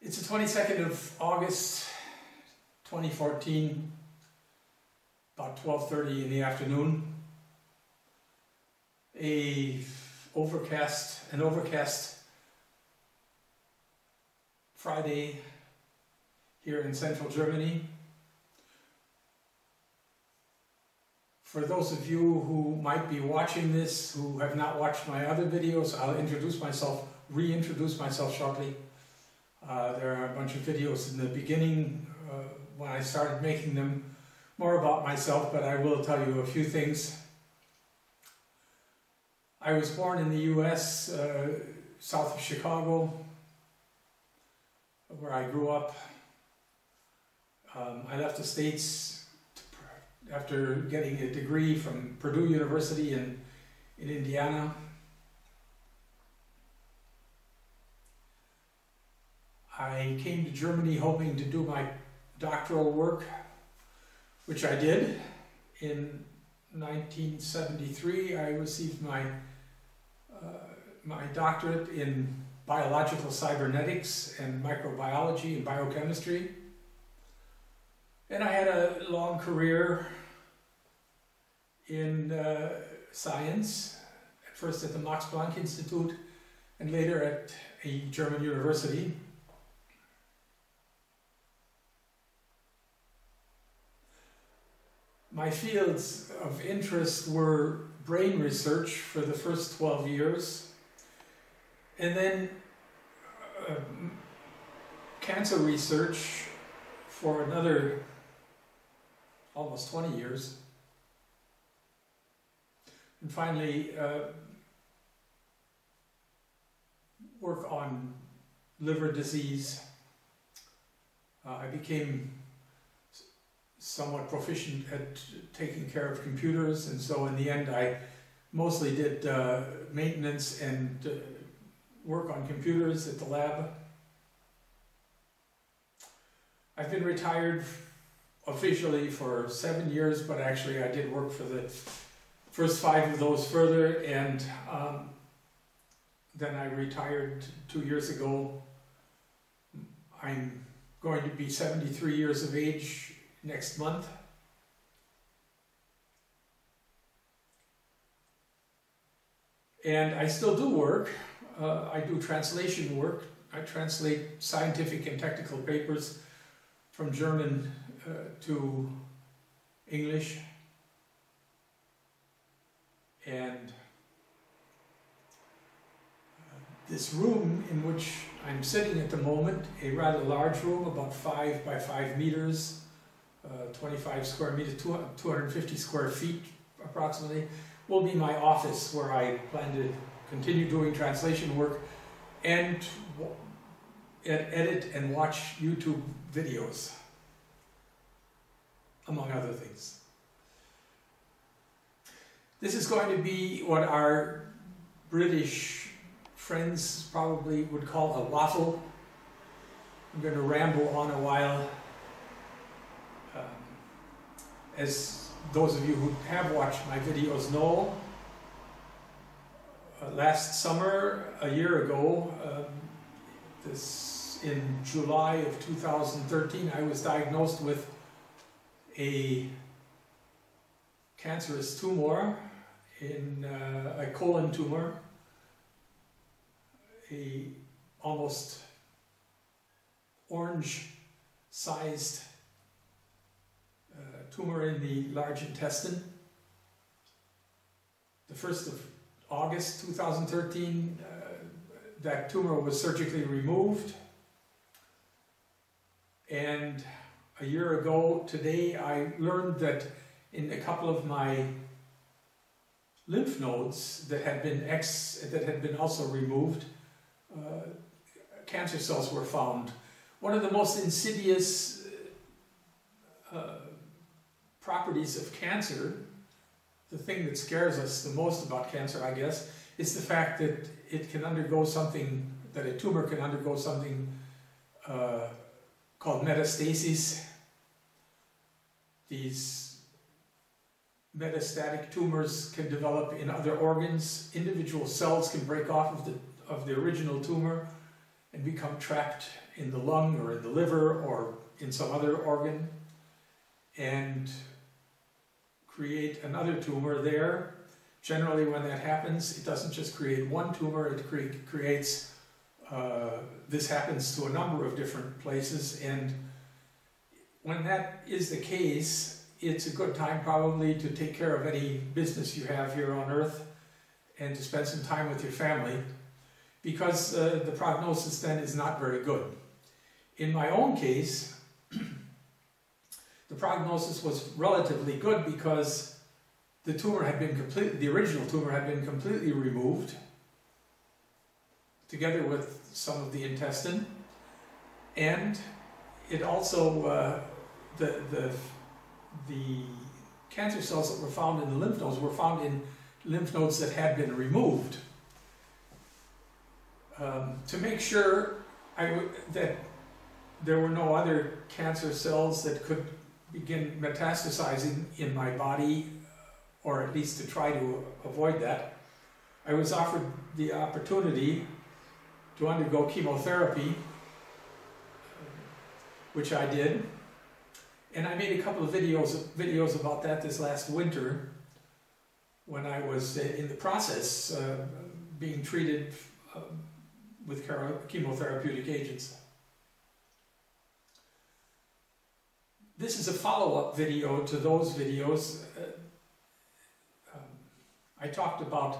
It's the 22nd of August 2014, about 12:30 in the afternoon. An overcast Friday here in central Germany. For those of you who might be watching this, who have not watched my other videos, I'll reintroduce myself shortly. There are a bunch of videos in the beginning when I started making them more about myself, but I will tell you a few things. I was born in the US, south of Chicago, where I grew up. I left the States after getting a degree from Purdue University in Indiana. I came to Germany hoping to do my doctoral work, which I did. In 1973, I received my doctorate in biological cybernetics and microbiology and biochemistry. And I had a long career in science, at first at the Max Planck Institute and later at a German university. My fields of interest were brain research for the first 12 years, and then cancer research for another almost 20 years, and finally work on liver disease. I became somewhat proficient at taking care of computers, and so in the end I mostly did maintenance and work on computers at the lab. I've been retired officially for 7 years, but actually I did work for the first 5 of those further, and then I retired 2 years ago. I'm going to be 73 years of age next month. And I still do work. I do translation work. I translate scientific and technical papers from German to English. And this room in which I'm sitting at the moment, a rather large room, about 5 by 5 meters, 25 square meters, 250 square feet approximately, will be my office where I plan to continue doing translation work and edit and watch YouTube videos, among other things. This is going to be what our British friends probably would call a waffle. I'm going to ramble on a while. As those of you who have watched my videos know, last summer, a year ago, in July of 2013, I was diagnosed with a cancerous tumor, a colon tumor, a almost orange-sized tumor in the large intestine. The 1st of August 2013, that tumor was surgically removed. And a year ago today, I learned that in a couple of my lymph nodes that had been also removed, cancer cells were found. One of the most insidious properties of cancer, the thing that scares us the most about cancer, I guess, is the fact that it can undergo something, that a tumor can undergo something called metastasis. These metastatic tumors can develop in other organs. Individual cells can break off of the original tumor and become trapped in the lung or in the liver or in some other organ and create another tumor there. Generally, when that happens, it doesn't just create one tumor, it creates, this happens to a number of different places, and when that is the case, it's a good time probably to take care of any business you have here on Earth and to spend some time with your family, because the prognosis then is not very good. In my own case, the prognosis was relatively good because the tumor had been the original tumor had been completely removed, together with some of the intestine, and it also, the cancer cells that were found in the lymph nodes were found in lymph nodes that had been removed. To make sure that there were no other cancer cells that could begin metastasizing in my body, or at least to try to avoid that, I was offered the opportunity to undergo chemotherapy, which I did, and I made a couple of videos about that this last winter when I was in the process being treated with chemotherapeutic agents. This is a follow-up video to those videos. I talked about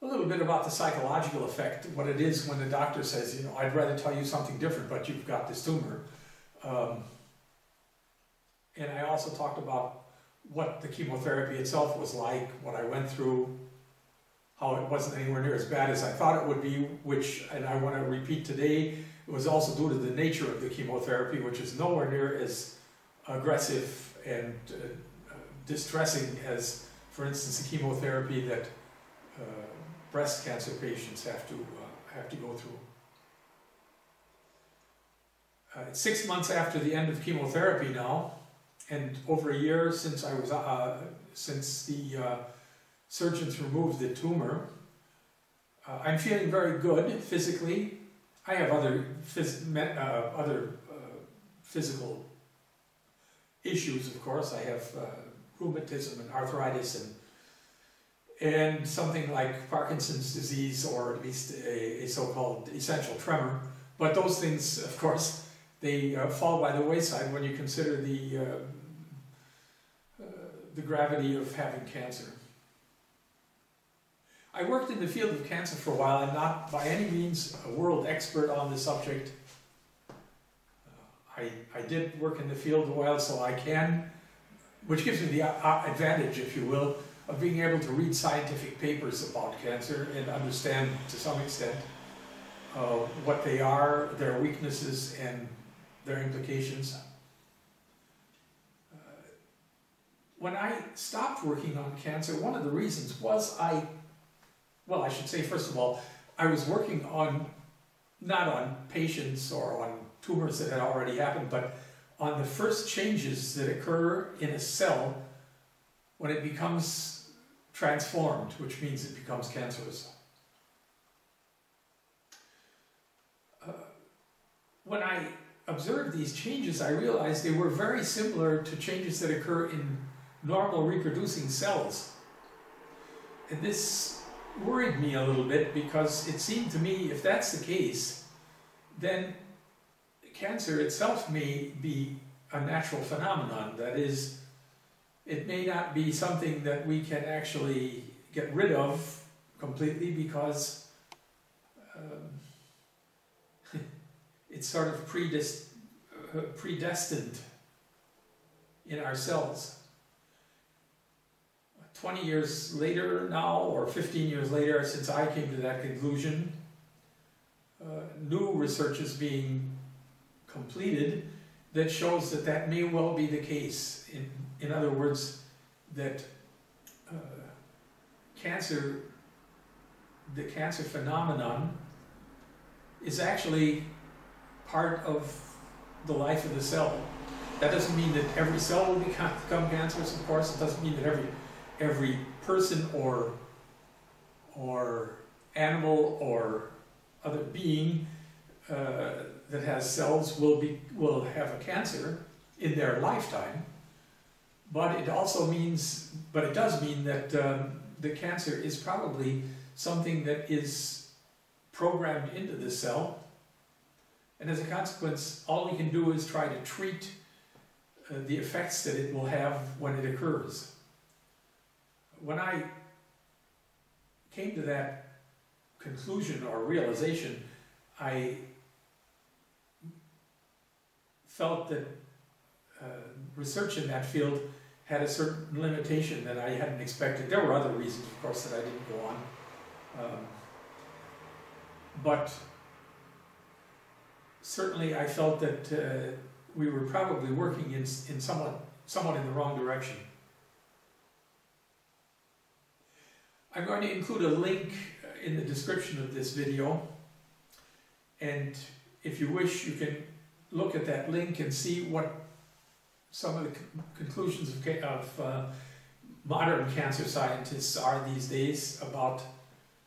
a little bit about the psychological effect, what it is when the doctor says, you know, I'd rather tell you something different, but you've got this tumor. And I also talked about what the chemotherapy itself was like, what I went through, how it wasn't anywhere near as bad as I thought it would be, which, and I want to repeat today, it was also due to the nature of the chemotherapy, which is nowhere near as aggressive and distressing as, for instance, the chemotherapy that breast cancer patients have to go through. It's 6 months after the end of chemotherapy now, and over a year since I was since the surgeons removed the tumor. I'm feeling very good physically. I have other physical issues, of course. I have rheumatism and arthritis and something like Parkinson's disease, or at least a so-called essential tremor. But those things, of course, they fall by the wayside when you consider the gravity of having cancer. I worked in the field of cancer for a while. I'm not by any means a world expert on the subject. I did work in the field a while, so I can, which gives me the advantage, if you will, of being able to read scientific papers about cancer and understand to some extent what they are, their weaknesses, and their implications. When I stopped working on cancer, one of the reasons was I should say, first of all, I was working on, not on patients or on tumors that had already happened, but on the first changes that occur in a cell when it becomes transformed, which means it becomes cancerous. When I observed these changes, I realized they were very similar to changes that occur in normal reproducing cells. And this worried me a little bit, because it seemed to me, if that's the case, then cancer itself may be a natural phenomenon. That is, it may not be something that we can actually get rid of completely, because it's sort of predestined in our cells. 20 years later now, or 15 years later, since I came to that conclusion, new research is being completed that shows that that may well be the case. In other words, that the cancer phenomenon is actually part of the life of the cell. That doesn't mean that every cell will become cancerous, of course. It doesn't mean that every person or animal or other being that has cells will have a cancer in their lifetime, but it also means, but it does mean that the cancer is probably something that is programmed into the cell, and as a consequence, all we can do is try to treat the effects that it will have when it occurs. When I came to that conclusion or realization, I felt that research in that field had a certain limitation that I hadn't expected. There were other reasons, of course, that I didn't go on. But certainly I felt that we were probably working in somewhat in the wrong direction. I'm going to include a link in the description of this video, and if you wish, you can look at that link and see what some of the conclusions of modern cancer scientists are these days about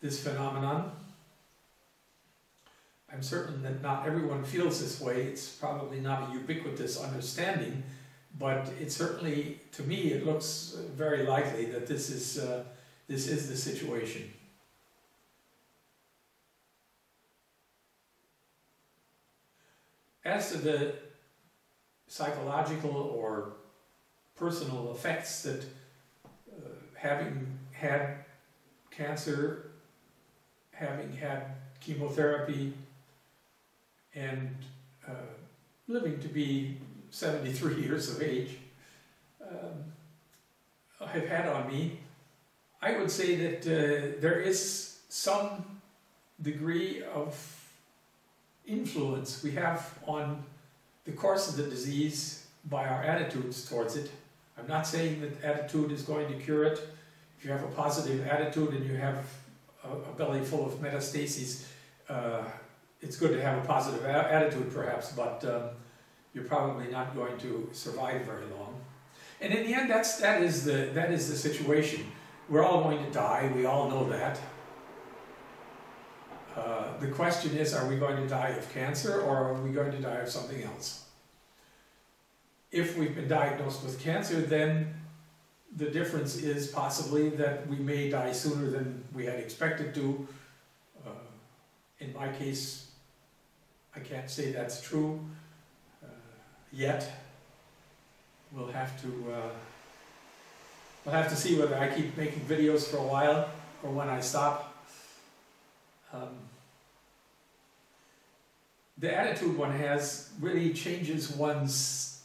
this phenomenon. I'm certain that not everyone feels this way. It's probably not a ubiquitous understanding, but it certainly, to me, it looks very likely that this is the situation. As to the psychological or personal effects that having had cancer, having had chemotherapy, and living to be 73 years of age have had on me, I would say that there is some degree of influence we have on the course of the disease by our attitudes towards it. I'm not saying that attitude is going to cure it. If you have a positive attitude and you have a belly full of metastases, it's good to have a positive attitude perhaps, but you're probably not going to survive very long. And in the end, that is the situation. We're all going to die, we all know that. The question is, are we going to die of cancer or are we going to die of something else? If we've been diagnosed with cancer, then the difference is possibly that we may die sooner than we had expected to. In my case, I can't say that's true yet. We'll have to see whether I keep making videos for a while or when I stop. The attitude one has really changes one's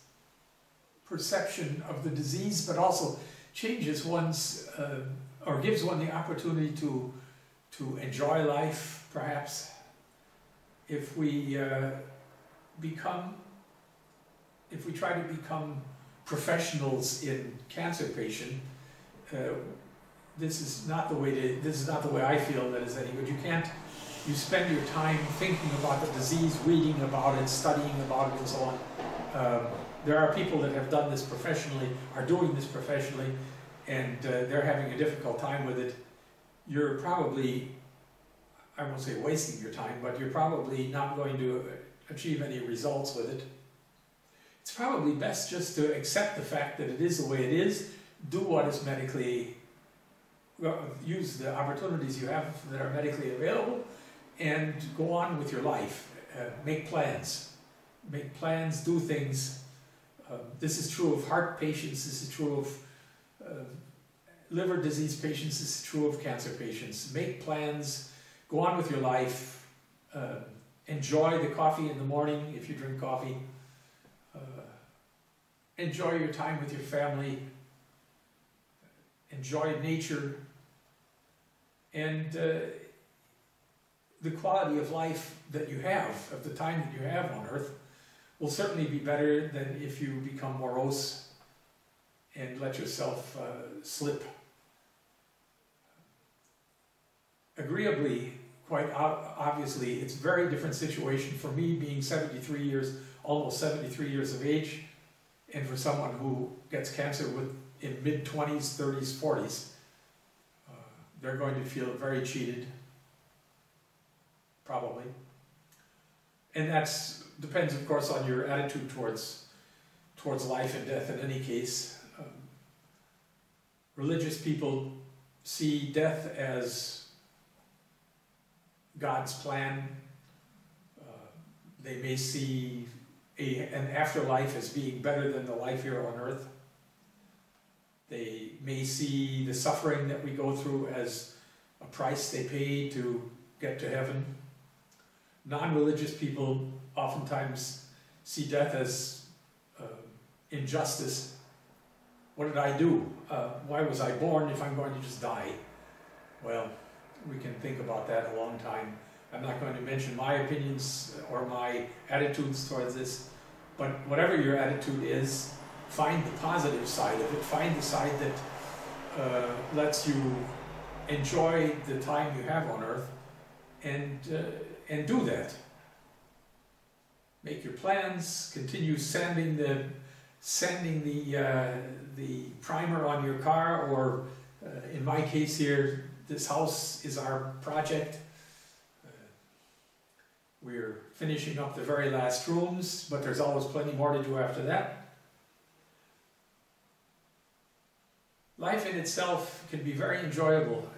perception of the disease, but also changes one's, or gives one the opportunity to enjoy life, perhaps. If we try to become professionals in cancer patient, this is not the way I feel that is any good. You spend your time thinking about the disease, reading about it, studying about it, and so on. There are people that have done this professionally, are doing this professionally, and they're having a difficult time with it. You're probably, I won't say wasting your time, but you're probably not going to achieve any results with it. It's probably best just to accept the fact that it is the way it is, do what is medically, use the opportunities you have that are medically available, and go on with your life. Make plans. Make plans, do things. This is true of heart patients, this is true of liver disease patients, this is true of cancer patients. Make plans, go on with your life, enjoy the coffee in the morning if you drink coffee, enjoy your time with your family, enjoy nature, and the quality of life that you have, of the time that you have on earth, will certainly be better than if you become morose and let yourself slip. Agreeably, quite obviously, it's a very different situation for me being 73 years, almost 73 years of age, and for someone who gets cancer in mid-20s, 30s, 40s. They're going to feel very cheated, probably. And that's depends, of course, on your attitude towards life and death in any case. Religious people see death as God's plan. They may see an afterlife as being better than the life here on earth. They may see the suffering that we go through as a price they pay to get to heaven. Non-religious people oftentimes see death as injustice. What did I do? Why was I born if I'm going to just die? Well, we can think about that a long time. I'm not going to mention my opinions or my attitudes towards this, but whatever your attitude is, find the positive side of it. Find the side that lets you enjoy the time you have on earth, and do that. Make your plans. Continue sanding the primer on your car, or in my case here, this house is our project. We're finishing up the very last rooms, but there's always plenty more to do after that. Life in itself can be very enjoyable.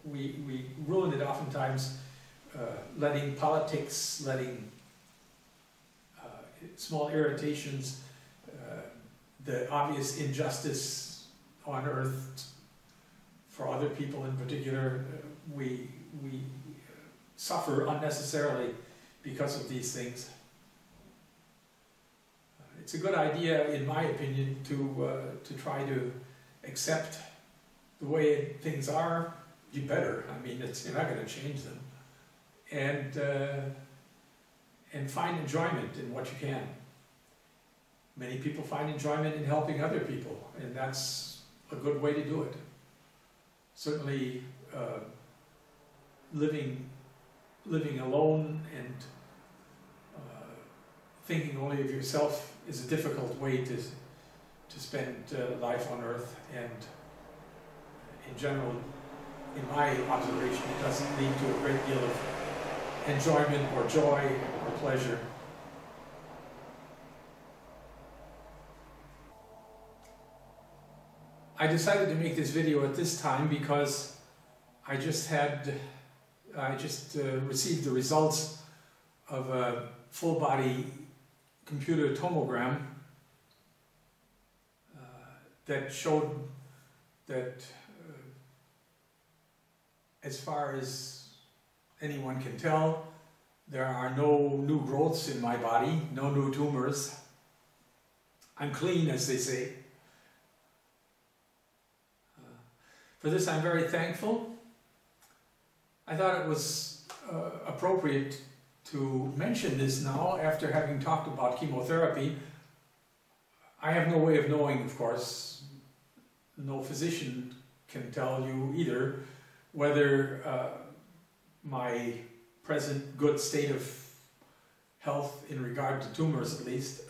We ruin it oftentimes, letting politics, letting small irritations, the obvious injustice on earth for other people in particular, we suffer unnecessarily because of these things. It's a good idea, in my opinion, to try to accept the way things are. You better. I mean, you're not going to change them, and find enjoyment in what you can. Many people find enjoyment in helping other people, and that's a good way to do it. Certainly, living alone and thinking only of yourself is a difficult way to spend life on earth, and in general, in my observation, it doesn't lead to a great deal of enjoyment or joy or pleasure. I decided to make this video at this time because I just received the results of a full-body computer tomogram that showed that as far as anyone can tell, there are no new growths in my body, no new tumors. I'm clean, as they say. For this, I'm very thankful. I thought it was appropriate to mention this now, after having talked about chemotherapy. I have no way of knowing, of course, no physician can tell you either, whether my present good state of health, in regard to tumors at least,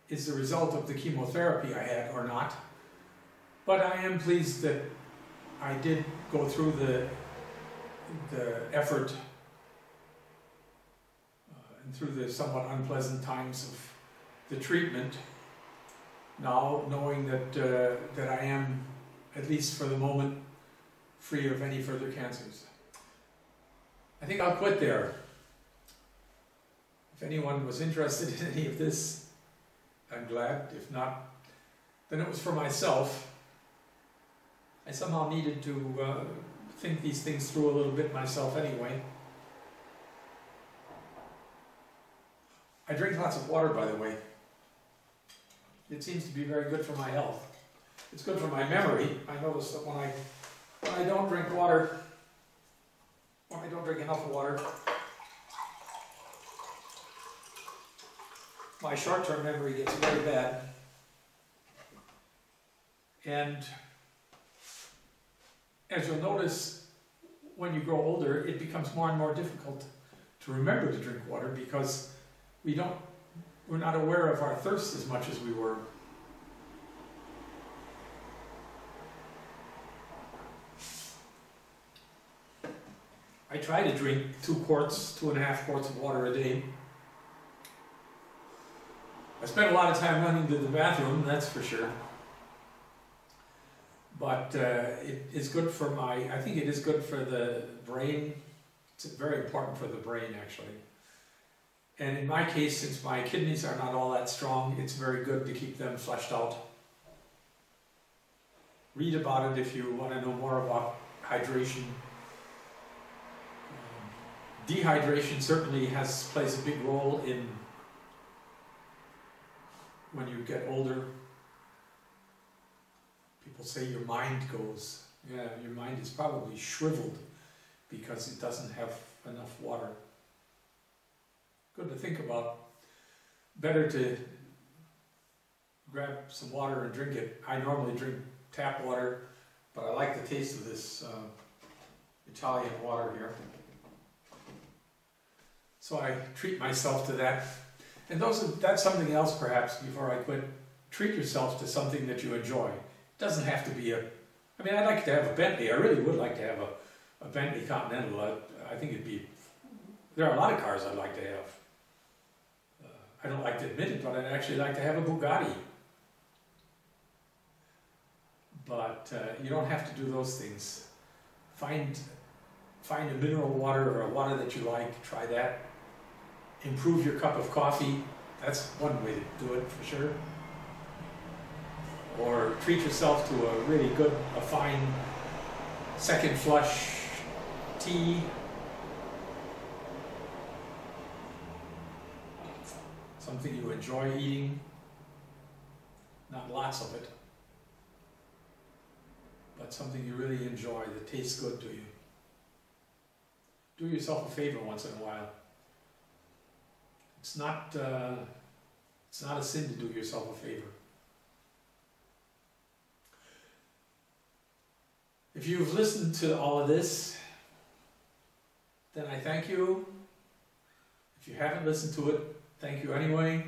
is the result of the chemotherapy I had or not. But I am pleased that I did go through the effort and through the somewhat unpleasant times of the treatment, now knowing that that I am, at least for the moment, free of any further cancers. I think I'll quit there. If anyone was interested in any of this, I'm glad. If not, then it was for myself. I somehow needed to think these things through a little bit myself anyway. I drink lots of water, by the way. It seems to be very good for my health. It's good for my memory. I notice that when I don't drink water, when I don't drink enough water, my short-term memory gets very bad. And as you'll notice, when you grow older, it becomes more and more difficult to remember to drink water, because we're not aware of our thirst as much as we were. I try to drink 2.5 quarts of water a day. I spend a lot of time running to the bathroom, that's for sure. But it is good for I think it is good for the brain. It's very important for the brain, actually. And in my case, since my kidneys are not all that strong, it's very good to keep them flushed out. Read about it if you want to know more about hydration. Dehydration certainly plays a big role in when you get older. People say your mind goes. Yeah, your mind is probably shriveled because it doesn't have enough water. Good to think about. Better to grab some water and drink it. I normally drink tap water, but I like the taste of this Italian water here. So I treat myself to that. And that's something else perhaps before I quit. Treat yourself to something that you enjoy. It doesn't have to be I mean, I'd like to have a Bentley. I really would like to have a Bentley Continental. I think there are a lot of cars I'd like to have. I don't like to admit it, but I'd actually like to have a Bugatti. But you don't have to do those things. Find a mineral water or a water that you like, try that. Improve your cup of coffee, that's one way to do it for sure. Or treat yourself to a really good, a fine second flush tea. Something you enjoy eating, not lots of it, but something you really enjoy that tastes good to you. Do yourself a favor once in a while. It's not a sin to do yourself a favor. If you've listened to all of this, then I thank you. If you haven't listened to it, thank you anyway.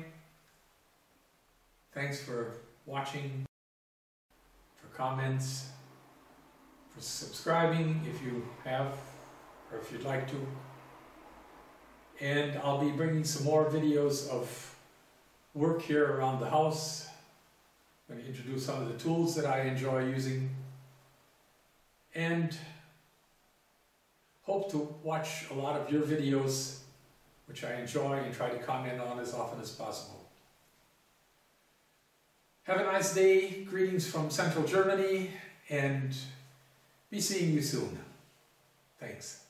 Thanks for watching, for comments, for subscribing if you have, or if you'd like to. And I'll be bringing some more videos of work here around the house. I'm going to introduce some of the tools that I enjoy using. And hope to watch a lot of your videos, which I enjoy and try to comment on as often as possible. Have a nice day. Greetings from Central Germany, and be seeing you soon. Thanks.